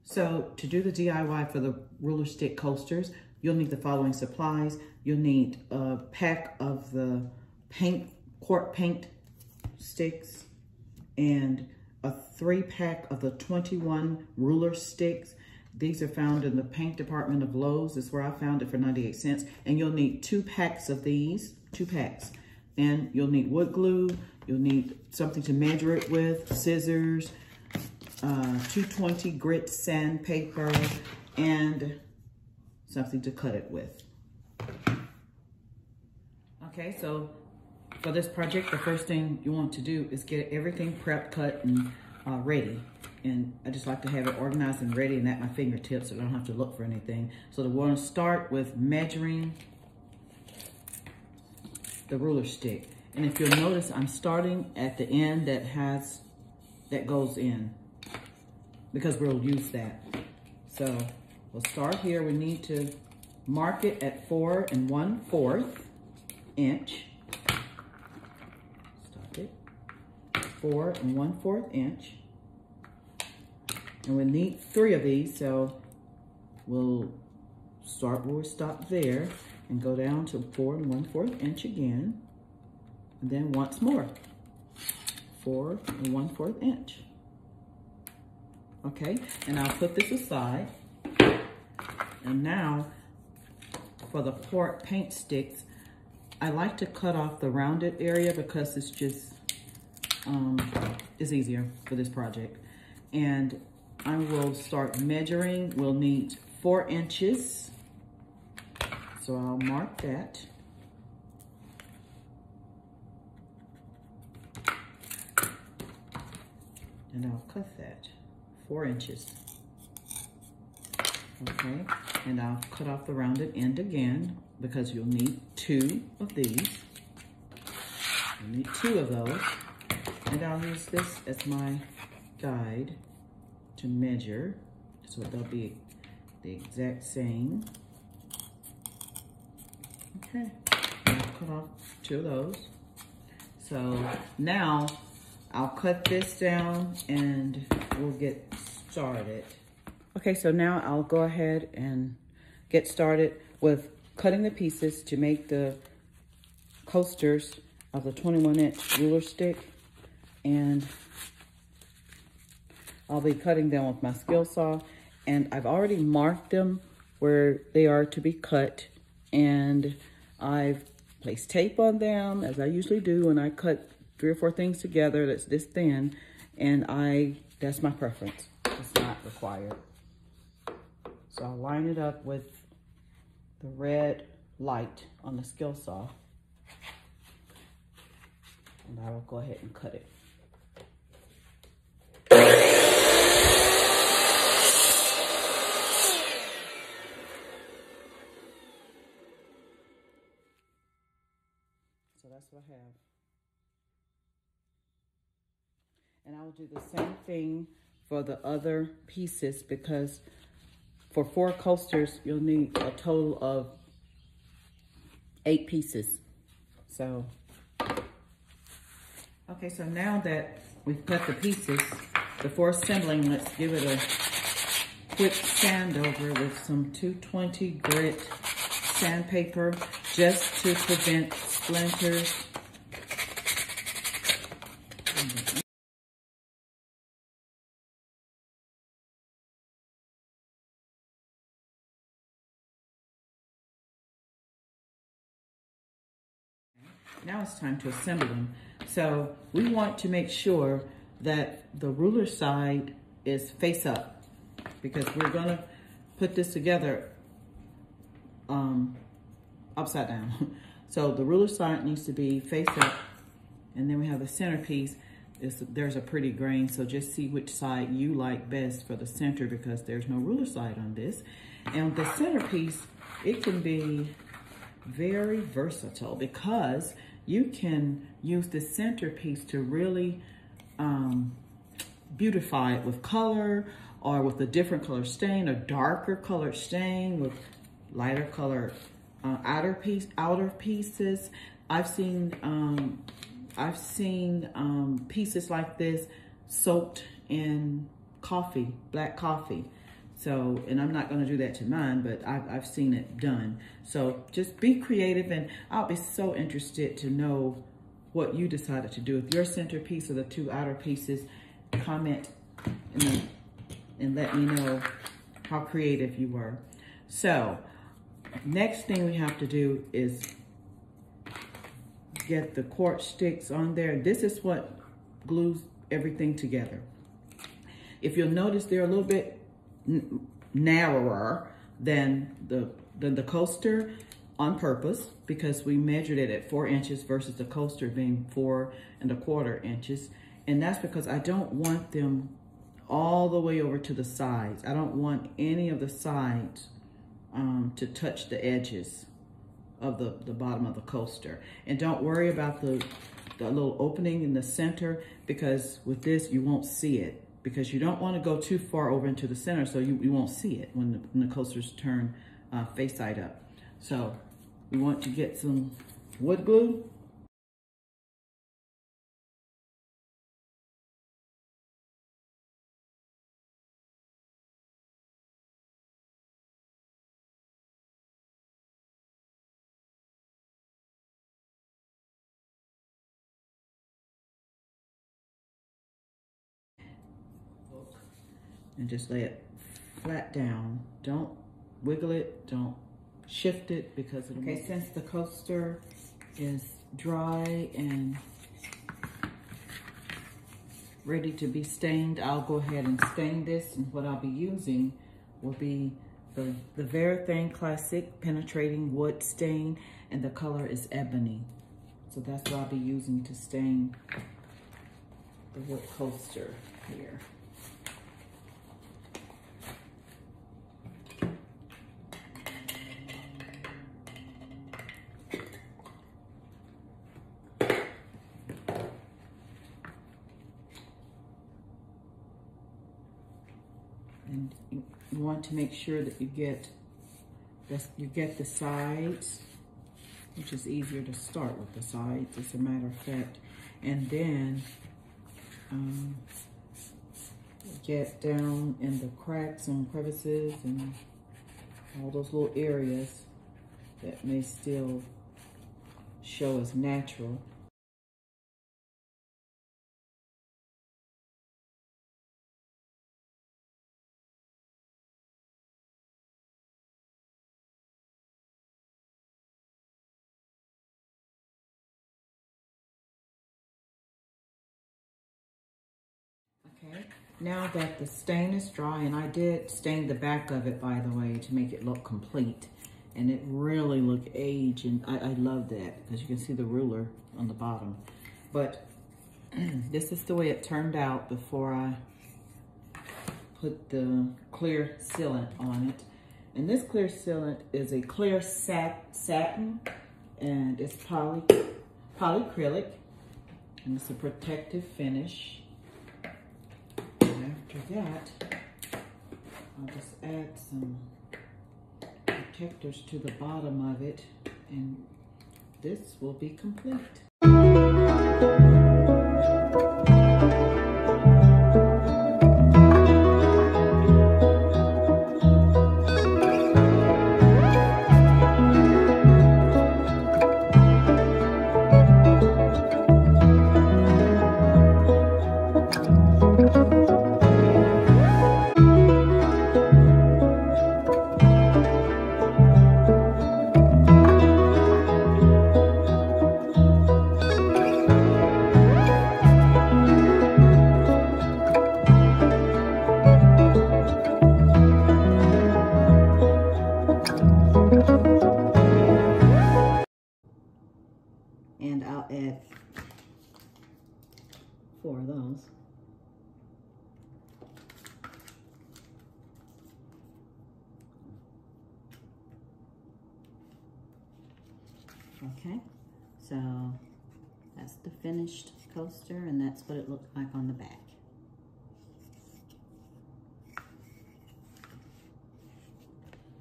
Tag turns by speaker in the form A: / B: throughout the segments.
A: So to do the DIY for the ruler stick coasters, you'll need the following supplies. You'll need a pack of the quart paint sticks and a 3-pack of the 21 ruler sticks. These are found in the paint department of Lowe's. That's where I found it for 98 cents. And you'll need 2 packs of these, 2 packs. And you'll need wood glue. You'll need something to measure it with, scissors, 220 grit sandpaper, and something to cut it with. Okay, so for this project, the first thing you want to do is get everything prepped, cut, and ready. And I just like to have it organized and ready and at my fingertips so I don't have to look for anything. So we're going to start with measuring the ruler stick. And if you'll notice, I'm starting at the end that goes in, because we'll use that. So we'll start here. We need to mark it at 4 1/4 inch. Stop it. 4 1/4 inch. And we need 3 of these, so we'll start where we stop there and go down to 4 1/4 inch again. And then once more, 4 1/4 inch. Okay, and I'll put this aside. And now, for the quart paint sticks, I like to cut off the rounded area because it's just, it's easier for this project. And I will start measuring. We'll need 4 inches. So I'll mark that. And I'll cut that, 4 inches. Okay, and I'll cut off the rounded end again because you'll need 2 of these. You'll need 2 of those. And I'll use this as my guide to measure, so they'll be the exact same. Okay, I'll cut off 2 of those. So now I'll cut this down and we'll get started. Okay, so now I'll go ahead and get started with cutting the pieces to make the coasters of the 21-inch ruler stick. And I'll be cutting them with my skill saw. And I've already marked them where they are to be cut. And I've placed tape on them, as I usually do when I cut 3 or 4 things together that's this thin, and that's my preference. It's not required. So I'll line it up with the red light on the skill saw, and I will go ahead and cut it. So that's what I have. And I will do the same thing for the other pieces, because for 4 coasters, you'll need a total of 8 pieces. So, okay, so now that we've cut the pieces, before assembling, let's give it a quick sand over with some 220 grit sandpaper just to prevent splinters. Now it's time to assemble them. So we want to make sure that the ruler side is face up, because we're gonna put this together upside down. So the ruler side needs to be face up, and then we have the centerpiece. There's a pretty grain, so just see which side you like best for the center, because there's no ruler side on this. And the centerpiece, it can be very versatile, because you can use the centerpiece to really beautify it with color, or with a different color stain, a darker colored stain with lighter colored outer pieces. I've seen pieces like this soaked in coffee, black coffee. So, and I'm not gonna do that to mine, but I've seen it done. So just be creative, and I'll be so interested to know what you decided to do. If your centerpiece or the two outer pieces, comment and let me know how creative you were. So, next thing we have to do is get the quartz sticks on there. This is what glues everything together. If you'll notice, they're a little bit narrower than the coaster on purpose, because we measured it at 4 inches versus the coaster being 4 1/4 inches. And that's because I don't want them all the way over to the sides. I don't want any of the sides to touch the edges of the bottom of the coaster. And don't worry about the little opening in the center, because with this you won't see it, because you don't want to go too far over into the center, so you won't see it when the coasters turn face side up. So we want to get some wood glue. And just lay it flat down. Don't wiggle it, don't shift it, because it'll move. Since the coaster is dry and ready to be stained, I'll go ahead and stain this. And what I'll be using will be the Varathane Classic Penetrating Wood Stain, and the color is Ebony. So that's what I'll be using to stain the wood coaster here. And you want to make sure that you get the sides, which is easier to start with the sides, as a matter of fact, and then get down in the cracks and crevices and all those little areas that may still show as natural. Okay, now that the stain is dry, and I did stain the back of it, by the way, to make it look complete, and it really looked aged, and I love that, because you can see the ruler on the bottom. But this is the way it turned out before I put the clear sealant on it. And this clear sealant is a clear satin, and it's polyacrylic, and it's a protective finish. After that, I'll just add some protectors to the bottom of it, and this will be complete. And I'll add 4 of those. Okay, so that's the finished coaster, and that's what it looked like on the back.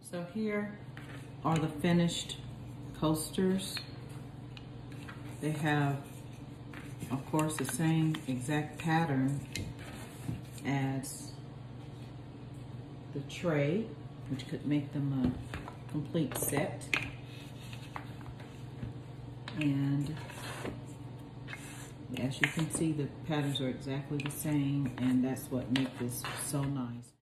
A: So here are the finished coasters. They have, of course, the same exact pattern as the tray, which could make them a complete set. And as you can see, the patterns are exactly the same, and that's what makes this so nice.